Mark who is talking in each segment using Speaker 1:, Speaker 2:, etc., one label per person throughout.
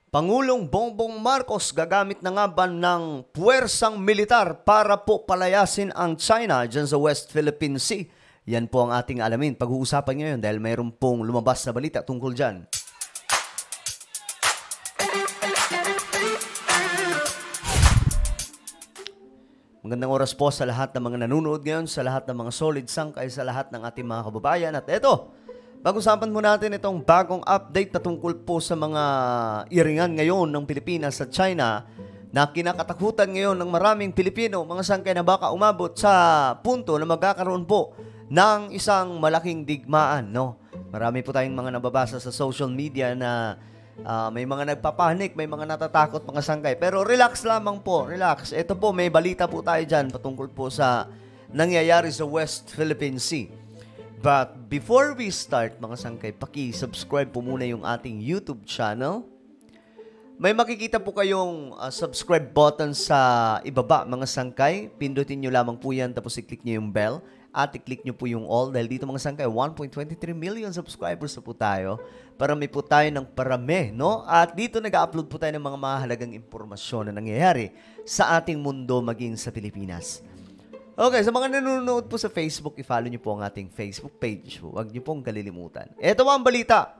Speaker 1: Pangulong Bongbong Marcos gagamit na nga ba ng puwersang militar para po palayasin ang China dyan sa West Philippine Sea? Yan po ang ating alamin. Pag-uusapan ngayon dahil mayroon pong lumabas na balita tungkol dyan. Magandang oras po sa lahat ng mga nanonood ngayon, sa lahat ng mga solid sangkay, sa lahat ng ating mga kababayan. At eto, pag-usapan mo natin itong bagong update na tungkol po sa mga iringan ngayon ng Pilipinas at China na kinakatakutan ngayon ng maraming Pilipino, mga sangkay na baka umabot sa punto na magkakaroon po ng isang malaking digmaan. No? Marami po tayong mga nababasa sa social media na may mga nagpapanik, may mga natatakot mga sangkay. Pero relax lamang po, relax. Ito po, may balita po tayo dyan patungkol po sa nangyayari sa West Philippine Sea. But before we start mga sangkay, paki-subscribe po muna yung ating YouTube channel. May makikita po kayong subscribe button sa ibaba mga sangkay. Pindutin nyo lamang po yan tapos i-click nyo yung bell at i-click nyo po yung all. Dahil dito mga sangkay, 1.23 million subscribers na po tayo. Parami po tayo ng parami, no? At dito nag-upload po tayo ng mga mahalagang impormasyon na nangyayari sa ating mundo maging sa Pilipinas. Okay, sa mga nanonood po sa Facebook, i-follow nyo po ang ating Facebook page. Huwag nyo pong kalilimutan. Ito ang balita.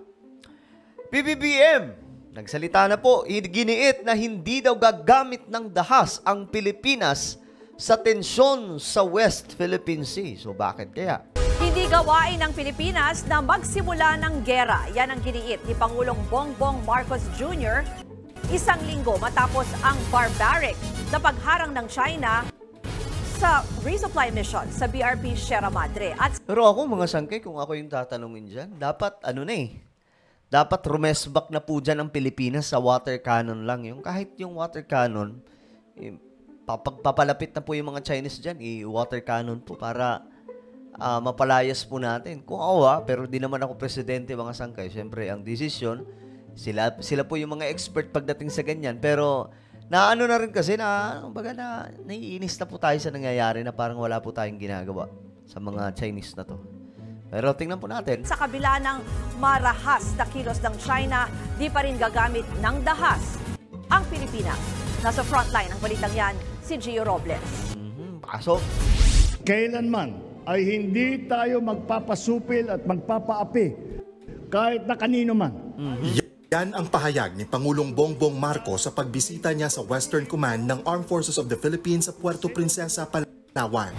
Speaker 1: PBBM, nagsalita na po, giniit na hindi daw gagamit ng dahas ang Pilipinas sa tensyon sa West Philippine Sea. So bakit kaya?
Speaker 2: Hindi gawain ng Pilipinas na magsimula ng gera. Yan ang giniit ni Pangulong Bongbong Marcos Jr. isang linggo matapos ang barbaric na pagharang ng China sa resupply mission sa BRP Sierra Madre.
Speaker 1: Pero ako mga sangkay, kung ako yung tatanungin dyan, dapat dapat rumesbak na po dyan ang Pilipinas sa water cannon lang. Yung kahit yung water cannon, papalapit na po yung mga Chinese dyan, water cannon po para mapalayas po natin. Kung ako pero di naman ako presidente mga sangkay. Siyempre, ang decision, sila po yung mga expert pagdating sa ganyan. Pero naano na rin kasi naiinis na po tayo sa nangyayari na parang wala po tayong ginagawa sa mga Chinese na to. Pero tingnan po natin.
Speaker 2: Sa kabila ng marahas na kilos ng China, di pa rin gagamit ng dahas ang Pilipinas. Nasa frontline ng balitang yan, si Gio Robles.
Speaker 1: Pasok.
Speaker 3: Kailanman ay hindi tayo magpapasupil at magpapaapi kahit na kanino man.
Speaker 4: Yan ang pahayag ni Pangulong Bongbong Marcos sa pagbisita niya sa Western Command ng Armed Forces of the Philippines sa Puerto Princesa, Palawan.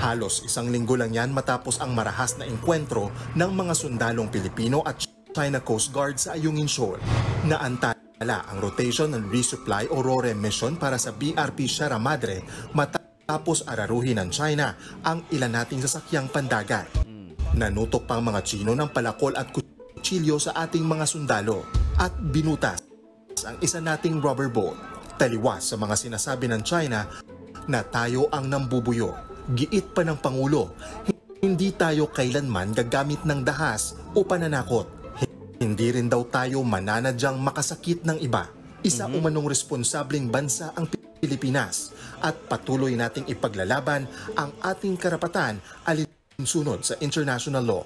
Speaker 4: Halos isang linggo lang yan matapos ang marahas na engkwentro ng mga sundalong Pilipino at China Coast Guard sa Ayungin Shoal. Naantala ang rotation and resupply o RORE mission para sa BRP Sierra Madre matapos araruhin ng China ang ilan nating sasakyang pandagat. Nanutok pang mga Chino ng palakol at kutsilyo sa ating mga sundalo at binutas ang isa nating rubber boat. Taliwas sa mga sinasabi ng China na tayo ang nambubuyo. Giit pa ng Pangulo, hindi tayo kailanman gagamit ng dahas o pananakot. Hindi rin daw tayo mananadyang makasakit ng iba. Isa umanong responsableng bansa ang Pilipinas at patuloy nating ipaglalaban ang ating karapatan alinsunod sa international law.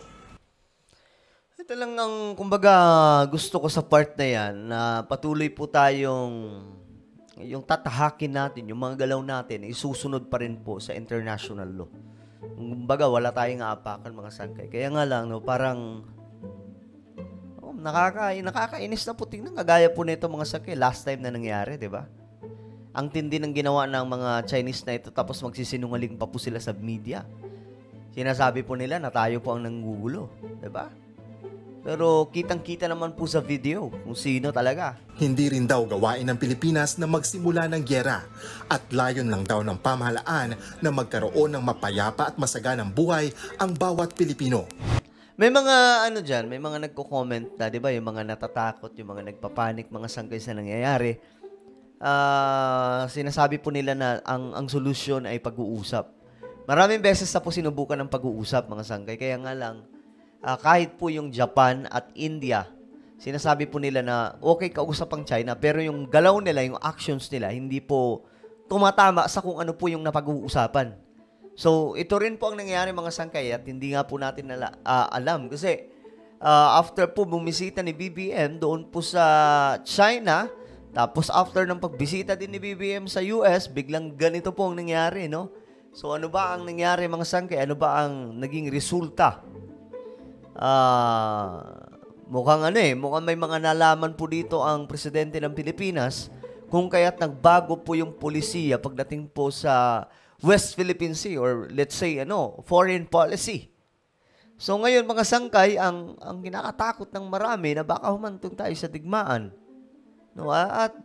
Speaker 1: Ito lang ang, kumbaga, gusto ko sa part na yan, na patuloy po tayong, yung tatahakin natin, yung mga galaw natin, isusunod pa rin po sa international law. Kumbaga, wala tayong aapakan mga sangkay. Kaya nga lang, no, parang, nakakainis na po tingnan. Kagaya po nito mga sangkay, last time na nangyari, di ba? Ang tindi ng ginawa ng mga Chinese na ito, tapos magsisinungaling pa po sila sa media. Sinasabi po nila na tayo po ang nanggugulo, di ba? Pero kitang-kita naman po sa video kung sino talaga.
Speaker 4: Hindi rin daw gawain ng Pilipinas na magsimula ng gyera at layon lang daw ng pamahalaan na magkaroon ng mapayapa at masaganang buhay ang bawat Pilipino.
Speaker 1: May mga dyan, may mga nagko-comment na, di ba, yung mga natatakot, yung mga nagpapanik, mga sangkay sa nangyayari. Sinasabi po nila na ang solusyon ay pag-uusap. Maraming beses na po sinubukan ng pag-uusap mga sangkay, kaya nga lang, kahit po yung Japan at India, sinasabi po nila na okay kausap ang China, pero yung galaw nila, yung actions nila, hindi po tumatama sa kung ano po yung napag-uusapan. So, ito rin po ang nangyayari mga sangkay at hindi nga po natin alam. Kasi after po bumisita ni BBM doon po sa China, tapos after ng pagbisita din ni BBM sa US, biglang ganito po ang nangyari, no? So ano ba ang nangyari mga sangkay? Ano ba ang naging resulta? Mukhang may mga nalaman po dito ang presidente ng Pilipinas kung kaya't nagbago po yung polisiya pagdating po sa West Philippine Sea or let's say foreign policy. So ngayon mga sangkay, ang kinakatakot ng marami na baka humantong tayo sa digmaan. No? At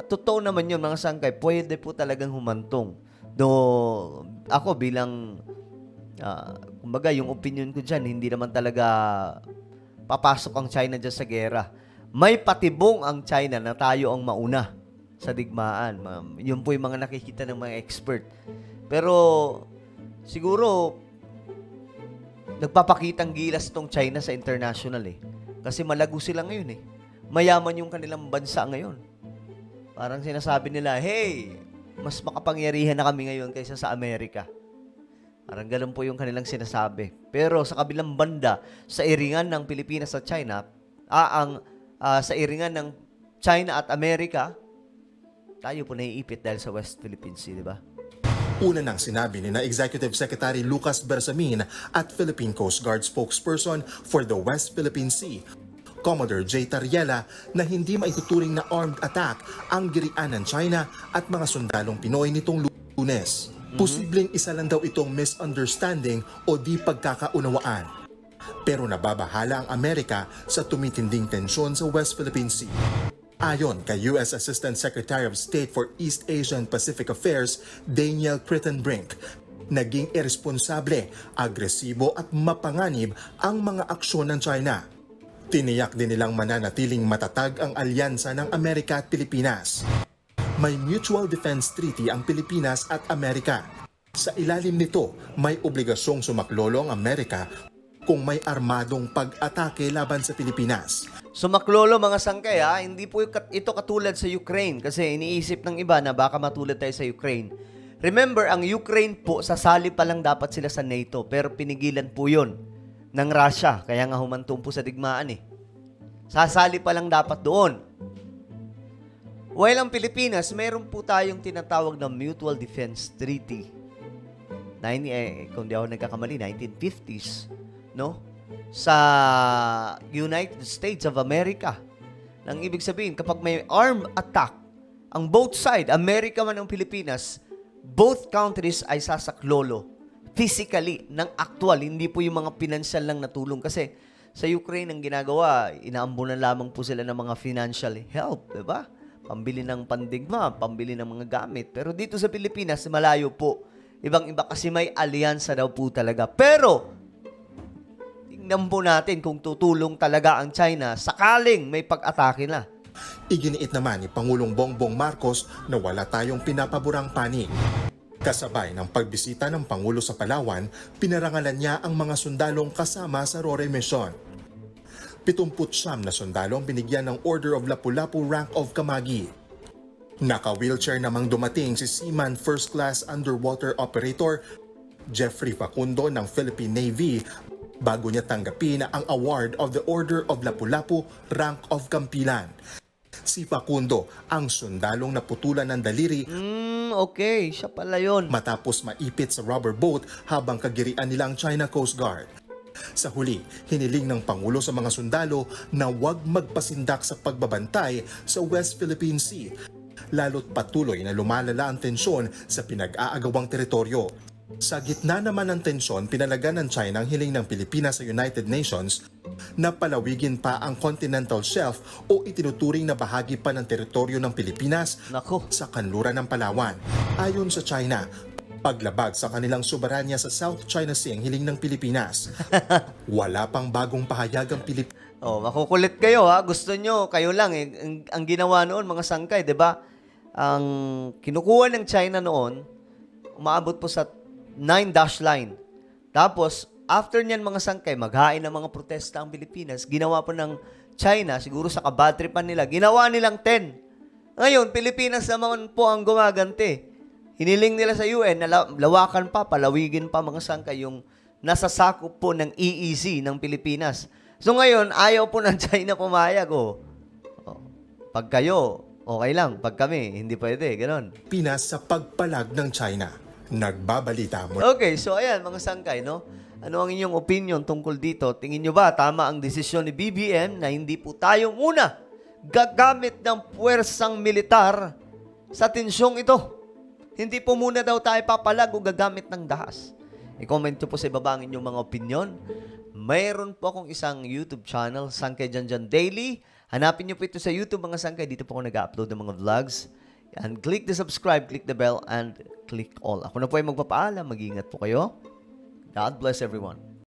Speaker 1: totoo naman yun mga sangkay, pwede po talagang humantong. Do ako bilang kumbaga yung opinion ko dyan, hindi naman talaga papasok ang China dyan sa gera. May patibong ang China na tayo ang mauna sa digmaan. Yun po yung mga nakikita ng mga expert. Pero siguro nagpapakitang gilas tong China sa international Kasi malago sila ngayon Mayaman yung kanilang bansa ngayon. Parang sinasabi nila, hey, mas makapangyarihan na kami ngayon kaysa sa Amerika. Parang ganun po yung kanilang sinasabi. Pero sa kabilang banda, sa iringan ng Pilipinas at China, sa iringan ng China at Amerika, tayo po naiipit dahil sa West Philippine Sea, di ba?
Speaker 4: Una nang sinabi ni na Executive Secretary Lucas Bersamin at Philippine Coast Guard spokesperson for the West Philippine Sea, Commodore J. Tariela, na hindi maituturing na armed attack ang girian ng China at mga sundalong Pinoy nitong Lunes. Posibleng isa lang daw itong misunderstanding o di pagkakaunawaan. Pero nababahala ang Amerika sa tumitinding tensyon sa West Philippine Sea. Ayon kay U.S. Assistant Secretary of State for East Asia and Pacific Affairs, Daniel Crittenbrink, naging irresponsable, agresibo at mapanganib ang mga aksyon ng China. Tiniyak din nilang mananatiling matatag ang alyansa ng Amerika at Pilipinas. May Mutual Defense Treaty ang Pilipinas at Amerika. Sa ilalim nito, may obligasyong sumaklolo ang Amerika kung may armadong pag-atake laban sa Pilipinas.
Speaker 1: Sumaklolo mga sangkay hindi po ito katulad sa Ukraine kasi iniisip ng iba na baka matulad tayo sa Ukraine. Remember, ang Ukraine po, sasali pa lang dapat sila sa NATO pero pinigilan po yun ng Russia. Kaya nga humantong po sa digmaan Sasali pa lang dapat doon. While ang Pilipinas, meron po tayong tinatawag na Mutual Defense Treaty. Kung di ako nagkakamali, 1950s. No? Sa United States of America. Nang ibig sabihin, kapag may armed attack, ang both side, Amerika man ang Pilipinas, both countries ay sasaklolo physically ng actual, hindi po yung mga financial lang na tulong. Kasi sa Ukraine, ang ginagawa, inaambunan lamang po sila ng mga financial help, diba? Pambili ng pandigma, pambili ng mga gamit. Pero dito sa Pilipinas, malayo po. Ibang-iba kasi may alyansa daw po talaga. Pero, tingnan po natin kung tutulong talaga ang China sakaling may pag-atake na.
Speaker 4: Iginiit naman ni Pangulong Bongbong Marcos na wala tayong pinapaborang panig. Kasabay ng pagbisita ng Pangulo sa Palawan, pinarangalan niya ang mga sundalong kasama sa RORE mission. 79 na sundalong binigyan ng Order of Lapu-Lapu Rank of Kamagi. Naka-wheelchair namang dumating si Seaman First Class Underwater Operator Jeffrey Facundo ng Philippine Navy bago niya tanggapin ang award of the Order of Lapu-Lapu Rank of Kampilan. Si Facundo ang sundalong naputulan ng daliri
Speaker 1: Okay, siya pala yun.
Speaker 4: matapos maipit sa rubber boat habang kagirian nila ang China Coast Guard. Sa huli, hiniling ng Pangulo sa mga sundalo na huwag magpasindak sa pagbabantay sa West Philippine Sea, lalo't patuloy na lumalala ang tensyon sa pinag-aagawang teritoryo. Sa gitna naman ng tensyon, pinalagan ng China ang hiling ng Pilipinas sa United Nations na palawigin pa ang continental shelf o itinuturing na bahagi pa ng teritoryo ng Pilipinas sa kanluran ng Palawan. Ayon sa China, paglabag sa kanilang soberanya sa South China Sea ang hiling ng Pilipinas. Wala pang bagong pahayag ang Pilipinas.
Speaker 1: Makukulit kayo Gusto nyo, kayo lang ang ginawa noon mga sangkay, 'di ba? Ang kinukuha ng China noon, umaabot po sa 9-dash line. Tapos, after niyan mga sangkay, maghain ng mga protesta ang Pilipinas. Ginawa po ng China, siguro sa kabatripan nila, ginawa nilang 10. Ngayon, Pilipinas naman po ang gumaganti. Hiniling nila sa UN na lawakan pa, palawigin pa mga sangkay yung nasasakop po ng EEZ ng Pilipinas. So ngayon, ayaw po ng China pumayag. Oh. Pag kayo, okay lang. Pag kami, hindi pwede. Ganon.
Speaker 4: Pinas sa pagpalag ng China. Nagbabalita mo.
Speaker 1: Okay, so ayan mga sangkay, no? Ano ang inyong opinion tungkol dito? Tingin nyo ba tama ang desisyon ni BBM na hindi po tayo muna gagamit ng puwersang militar sa tensyong ito? Hindi po muna daw tayo papalag o gagamit ng dahas. I-comment nyo po sa ibaba ang inyong mga opinion. Mayroon po akong isang YouTube channel, Sangkay Janjan Daily. Hanapin nyo po ito sa YouTube mga sangkay. Dito po ako nag-upload ng mga vlogs. And click the subscribe, click the bell, and click all. Ako na po ay magpapaalam. Mag-iingat po kayo. God bless everyone.